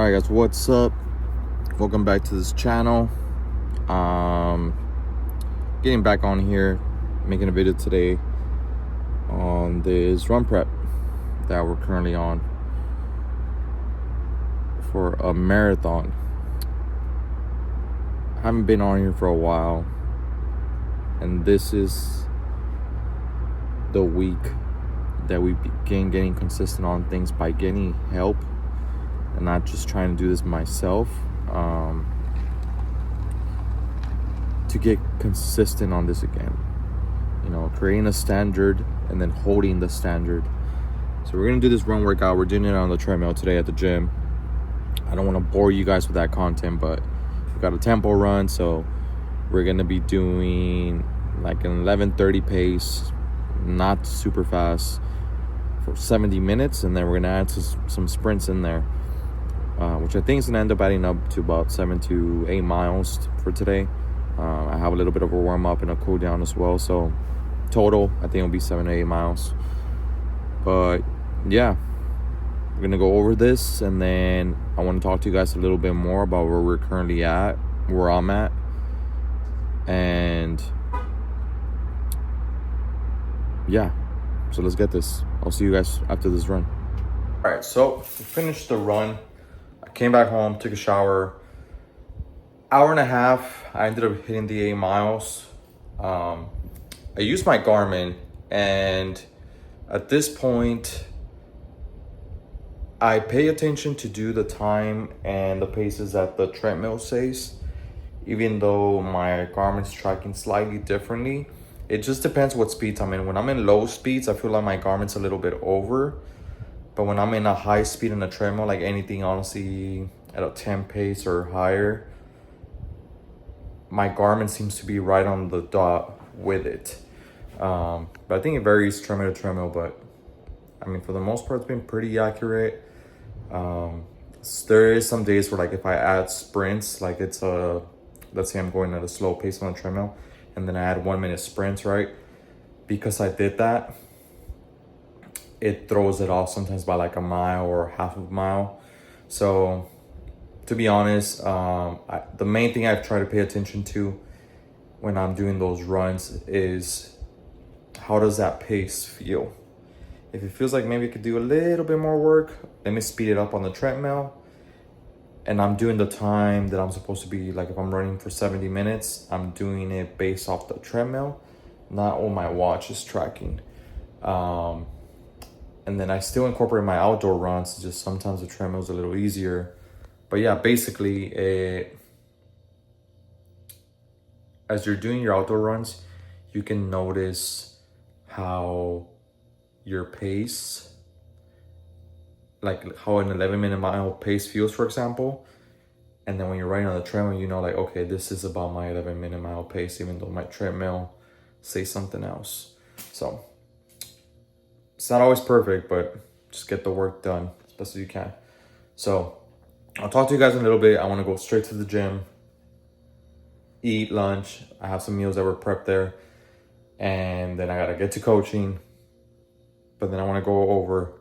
All right, guys, what's up? Welcome back to this channel. Getting back on here, making a video today on this run prep that we're currently on for a marathon. I haven't been on here for a while, and this is the week that we begin getting consistent on things by getting help and not just trying to do this myself. To get consistent on this again, creating a standard and then holding the standard. So we're gonna do this run workout. We're doing it on the treadmill today at the gym. I don't want to bore you guys with that content, but we got a tempo run, so we're gonna be doing like an 11:30 pace, not super fast, for 70 minutes, and then we're gonna add some sprints in there, which I think is gonna end up adding up to about 7 to 8 miles for today. I have a little bit of a warm up and a cool down as well, so total I think it'll be 7 to 8 miles. But yeah, we're gonna go over this, and then I want to talk to you guys a little bit more about where we're currently at, where I'm at, and yeah, so let's get this. I'll see you guys after this run. All right, so we finished the run. I came back home, took a shower. Hour and a half, I ended up hitting the 8 miles. I used my Garmin, and at this point, I pay attention to do the time and the paces that the treadmill says, even though my Garmin's tracking slightly differently. It just depends what speeds I'm in. When I'm in low speeds, I feel like my Garmin's a little bit over. But when I'm in a high speed in a treadmill, like anything honestly at a 10 pace or higher, my Garmin seems to be right on the dot with it. But I think it varies treadmill to treadmill, but I mean, for the most part, it's been pretty accurate. There is some days where, like, if I add sprints, like let's say I'm going at a slow pace on the treadmill, and then I add 1 minute sprints, right? Because I did that, it throws it off sometimes by like a mile or half of a mile. So to be honest, the main thing I've tried to pay attention to when I'm doing those runs is, how does that pace feel? If it feels like maybe I could do a little bit more work, let me speed it up on the treadmill. And I'm doing the time that I'm supposed to be, like if I'm running for 70 minutes, I'm doing it based off the treadmill, not what my watch is tracking. And then I still incorporate my outdoor runs, just sometimes the treadmill's a little easier. But yeah, basically, as you're doing your outdoor runs, you can notice how your pace, like how an 11-minute mile pace feels, for example. And then when you're riding on the treadmill, you know, like, okay, this is about my 11-minute mile pace, even though my treadmill says something else. So it's not always perfect, but just get the work done as best as you can. So I'll talk to you guys in a little bit. I want to go straight to the gym, eat lunch. I have some meals that were prepped there, and then I gotta get to coaching. But then I want to go over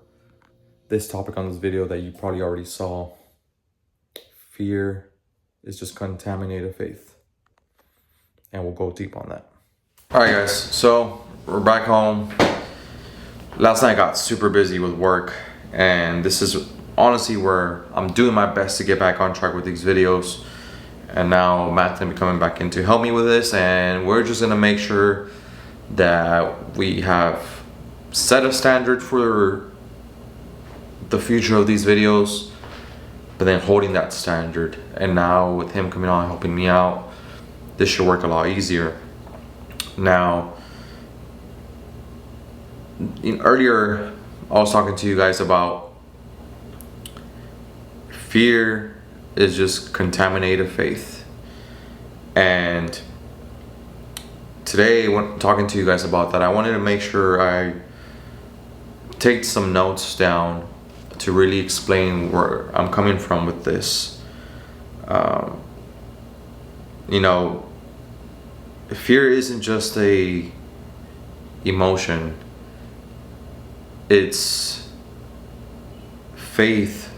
this topic on this video that you probably already saw. Fear is just contaminated faith, and we'll go deep on that. All right, guys, so we're back home. Last night I got super busy with work, and this is honestly where I'm doing my best to get back on track with these videos. And now Matt's gonna be coming back in to help me with this, and we're just gonna make sure that we have set a standard for the future of these videos, but then holding that standard. And now with him coming on helping me out, this should work a lot easier. Now, earlier I was talking to you guys about fear is just contaminated faith, and today when talking to you guys about that, I wanted to make sure I take some notes down to really explain where I'm coming from with this. Fear isn't just a emotion, it's faith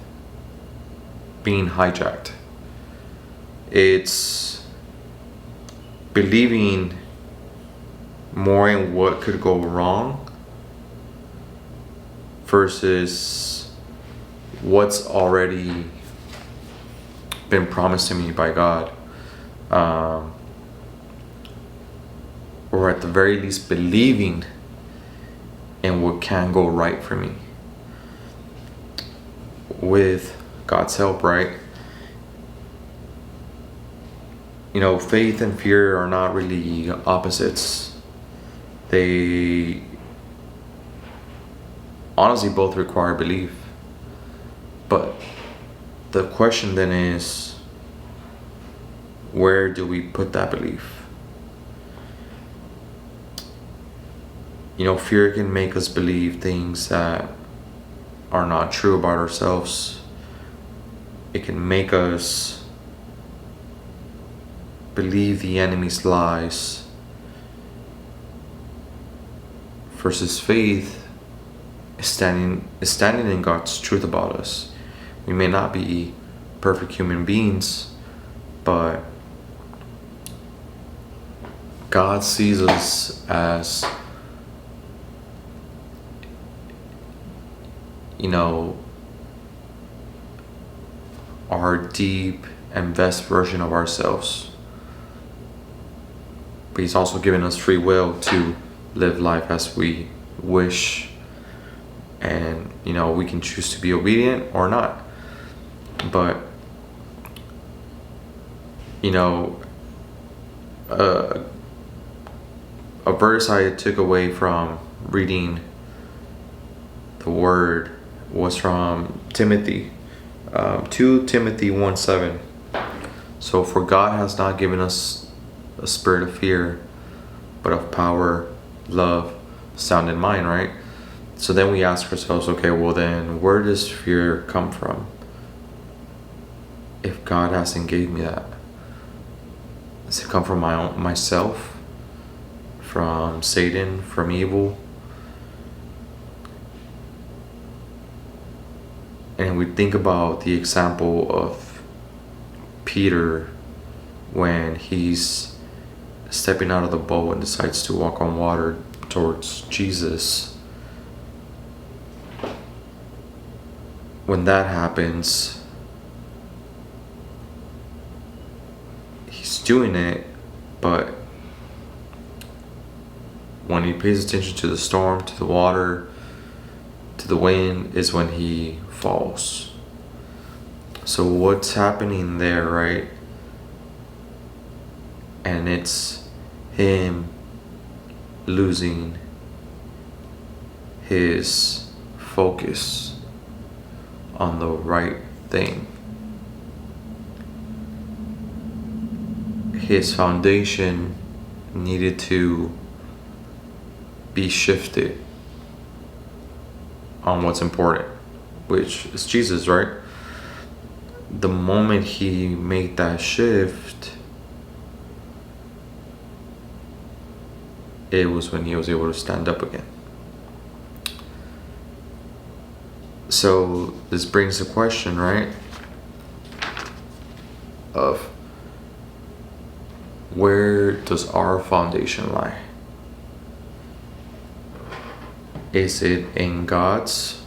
being hijacked. It's believing more in what could go wrong versus what's already been promised to me by God. Or at the very least believing in what can go right for me. With God's help, right? You know, faith and fear are not really opposites. They honestly both require belief. But the question then is, where do we put that belief? You know, fear can make us believe things that are not true about ourselves. It can make us believe the enemy's lies. Versus faith is standing in God's truth about us. We may not be perfect human beings, but God sees us as, you know, our deep and best version of ourselves. But He's also given us free will to live life as we wish. And, you know, we can choose to be obedient or not. But, you know, a verse I took away from reading the Word was from Timothy, 2 Timothy 1:7. So, for God has not given us a spirit of fear, but of power, love, sound in mind, right? So then we ask ourselves, okay, well then, where does fear come from? If God hasn't gave me that, does it come from myself, from Satan, from evil? And we think about the example of Peter when he's stepping out of the boat and decides to walk on water towards Jesus. When that happens, he's doing it, but when he pays attention to the storm, to the water, to the wind, is when he falls. So what's happening there, right? And it's him losing his focus on the right thing. His foundation needed to be shifted on what's important, which is Jesus, right? The moment he made that shift, it was when he was able to stand up again. So this brings the question, right, of where does our foundation lie? Is it in God's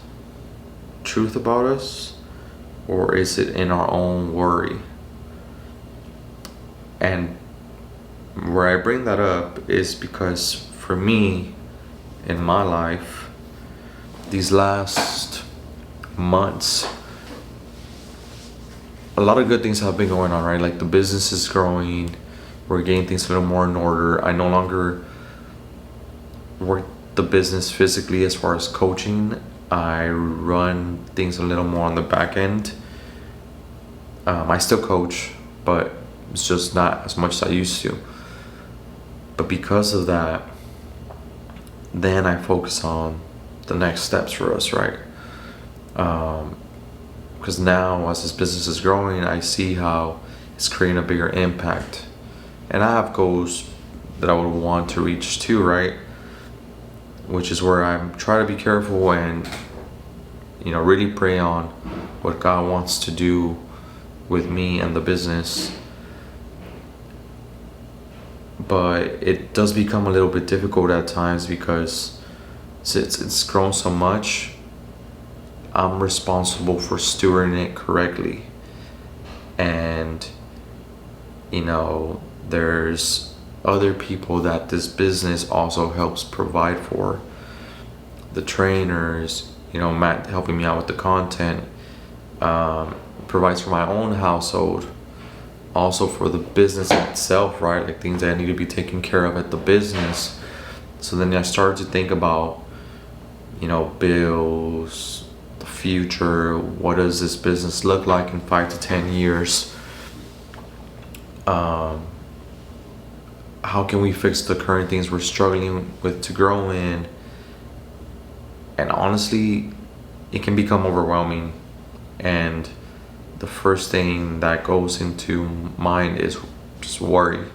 truth about us, or is it in our own worry? And where I bring that up is because for me, in my life, these last months, a lot of good things have been going on, right? Like the business is growing, we're getting things a little more in order. I no longer work the business physically as far as coaching. I run things a little more on the back end. I still coach, but it's just not as much as I used to. But because of that, then I focus on the next steps for us, right? Because now as this business is growing, I see how it's creating a bigger impact. And I have goals that I would want to reach too, right? Which is where I'm trying to be careful and, you know, really pray on what God wants to do with me and the business. But it does become a little bit difficult at times because since it's grown so much, I'm responsible for stewarding it correctly. And, you know, there's other people that this business also helps provide for. The trainers, you know, Matt helping me out with the content, provides for my own household, also for the business itself, right? Like things that need to be taken care of at the business. So then I started to think about, you know, bills, the future. What does this business look like in 5 to 10 years? How can we fix the current things we're struggling with to grow in? And honestly, it can become overwhelming. And the first thing that goes into mind is just worry.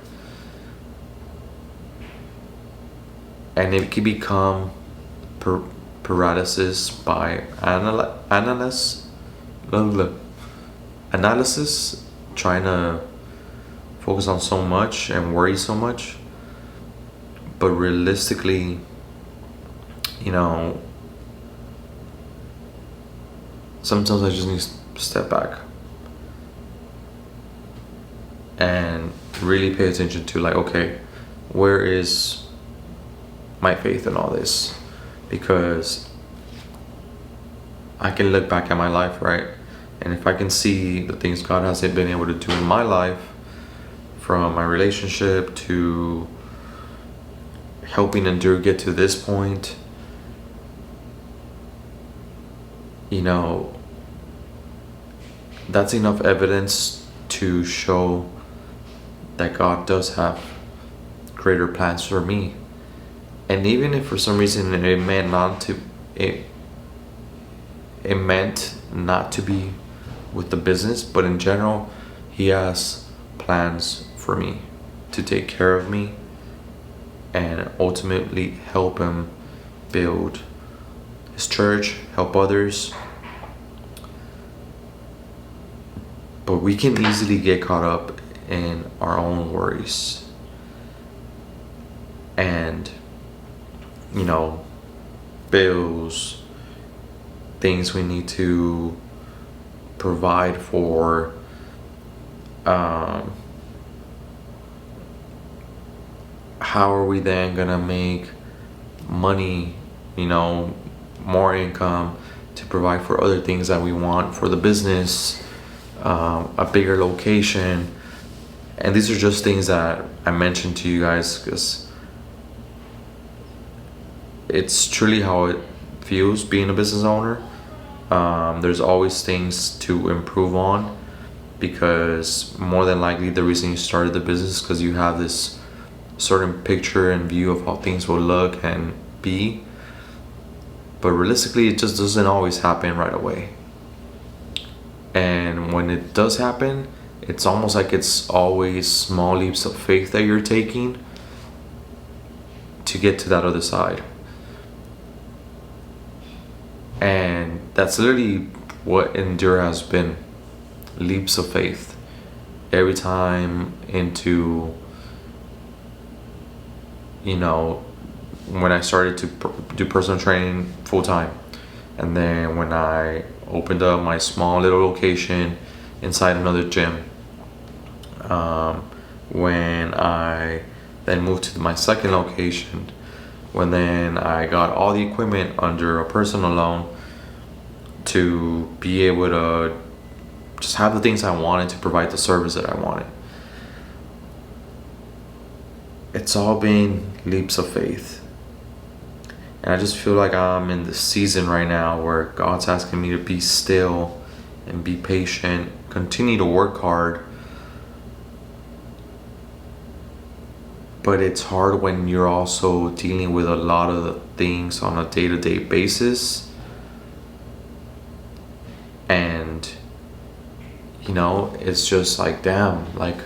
And it can become paralysis by analysis, trying to focus on so much and worry so much. But realistically, you know, sometimes I just need to step back and really pay attention to, like, okay, where is my faith in all this? Because I can look back at my life, right? And if I can see the things God has been able to do in my life, from my relationship to helping Endure get to this point, you know, that's enough evidence to show that God does have greater plans for me. And even if for some reason it meant not to be with the business, but in general, He has plans for me to take care of me and ultimately help Him build His church, help others. But we can easily get caught up in our own worries and, you know, bills, things we need to provide for, how are we then gonna make money, you know, more income to provide for other things that we want for the business, a bigger location. And these are just things that I mentioned to you guys because it's truly how it feels being a business owner. There's always things to improve on, because more than likely the reason you started the business is because you have this certain picture and view of how things will look and be. But realistically, it just doesn't always happen right away. And when it does happen, it's almost like it's always small leaps of faith that you're taking to get to that other side. And that's literally what Endure has been. Leaps of faith. Every time into, you know, when I started to do personal training full time. And then when I opened up my small little location inside another gym. When I then moved to my second location. When then I got all the equipment under a personal loan to be able to just have the things I wanted to provide the service that I wanted. It's all been leaps of faith. And I just feel like I'm in the season right now where God's asking me to be still and be patient, continue to work hard. But it's hard when you're also dealing with a lot of the things on a day-to-day basis. And, you know, it's just like, damn, like,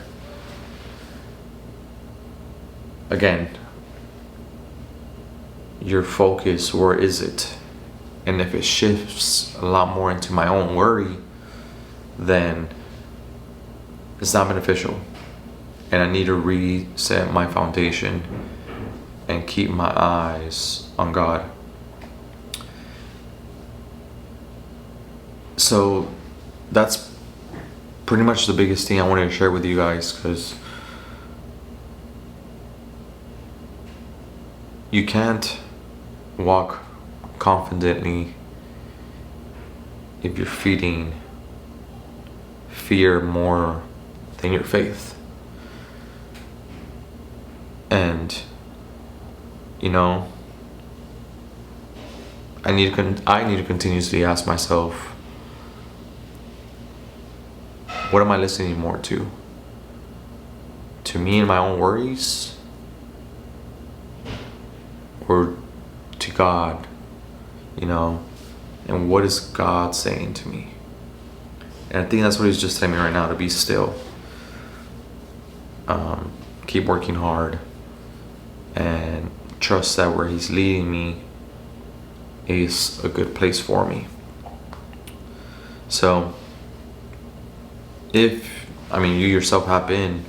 again, your focus, where is it? And if it shifts a lot more into my own worry, then it's not beneficial. And I need to reset my foundation and keep my eyes on God. So that's pretty much the biggest thing I wanted to share with you guys, because you can't walk confidently if you're feeding fear more than your faith. And you know, I need to continuously ask myself, what am I listening more to? To me and my own worries, or to God? You know, and what is God saying to me? And I think that's what He's just telling me right now, to be still, keep working hard, and trust that where He's leading me is a good place for me. So if, I mean, you yourself have been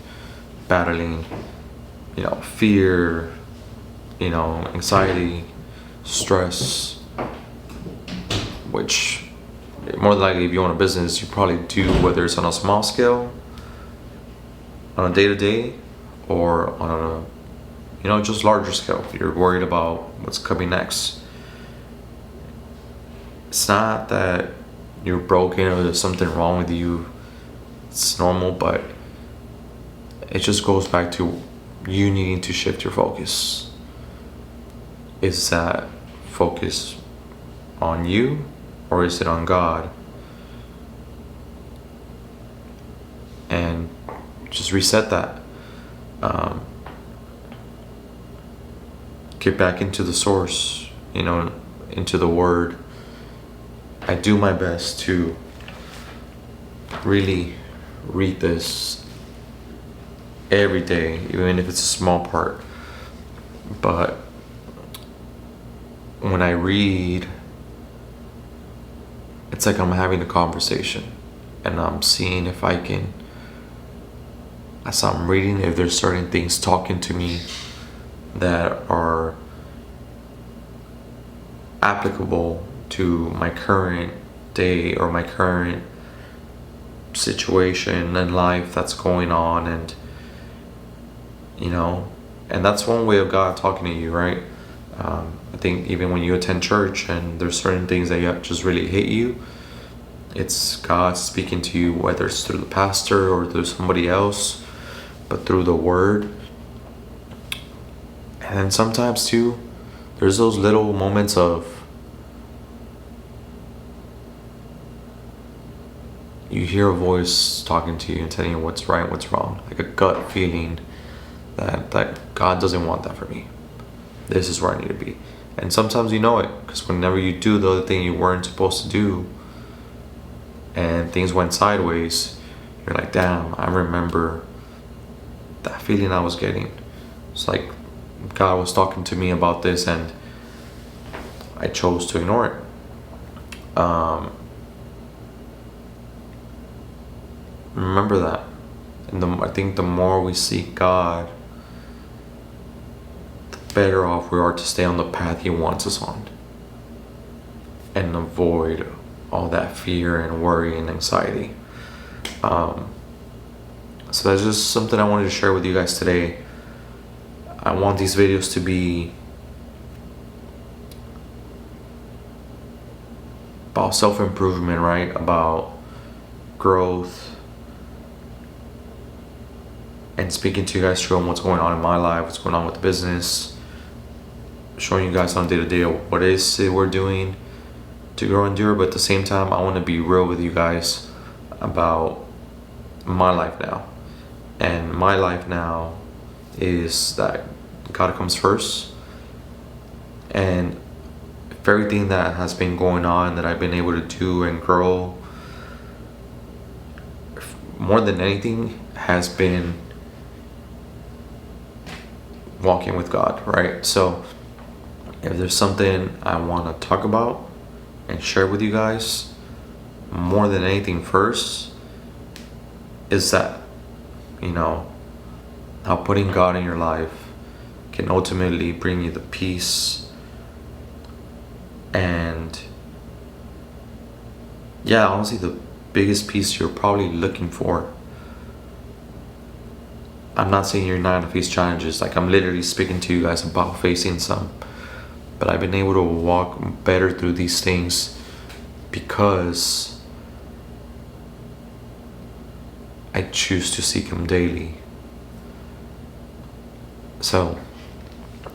battling, you know, fear, you know, anxiety, stress, which more than likely if you own a business, you probably do, whether it's on a small scale, on a day-to-day, or on a, you know, just larger scale. You're worried about what's coming next. It's not that you're broken or there's something wrong with you. It's normal, but it just goes back to you needing to shift your focus. Is that focus on you, or is it on God? And just reset that. Get back into the source, you know, into the Word. I do my best to really read this every day, even if it's a small part. But when I read, it's like I'm having a conversation, and I'm seeing if I can, as I'm reading, if there's certain things talking to me that are applicable to my current day or my current situation in life that's going on. And you know, and that's one way of God talking to you, right? I think even when you attend church and there's certain things that just really hit you, it's God speaking to you, whether it's through the pastor or through somebody else, but through the Word. And then sometimes too, there's those little moments of, you hear a voice talking to you and telling you what's right, what's wrong, like a gut feeling that God doesn't want that for me. This is where I need to be. And sometimes you know it, because whenever you do the other thing you weren't supposed to do, and things went sideways, you're like, damn, I remember that feeling I was getting. It's like God was talking to me about this, and I chose to ignore it. Remember that. And I think the more we seek God, the better off we are to stay on the path He wants us on, and avoid all that fear and worry and anxiety. So that's just something I wanted to share with you guys today. I want these videos to be about self-improvement, right? About growth, and speaking to you guys, showing what's going on in my life, what's going on with the business, showing you guys on day-to-day what it is we're doing to grow and endure. But at the same time, I want to be real with you guys about my life now. And my life now is that God comes first, and if everything that has been going on that I've been able to do and grow, more than anything, has been walking with God, right? So if there's something I want to talk about and share with you guys, more than anything first, is that you know, how putting God in your life can ultimately bring you the peace and, yeah, honestly, the biggest peace you're probably looking for. I'm not saying you're not gonna face challenges, like I'm literally speaking to you guys about facing some, but I've been able to walk better through these things because I choose to seek Him daily. So,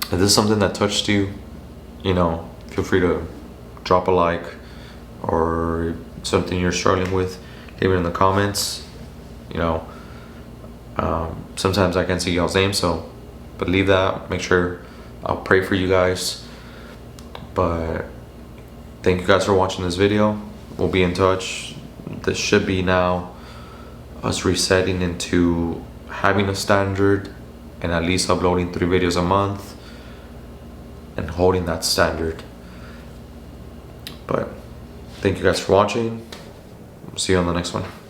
if this is something that touched you, you know, feel free to drop a like, or something you're struggling with, leave it in the comments. You know, sometimes I can't see y'all's names, so, but leave that. Make sure I'll pray for you guys. But thank you guys for watching this video. We'll be in touch. This should be now us resetting into having a standard and at least uploading 3 videos a month and holding that standard. But thank you guys for watching. See you on the next one.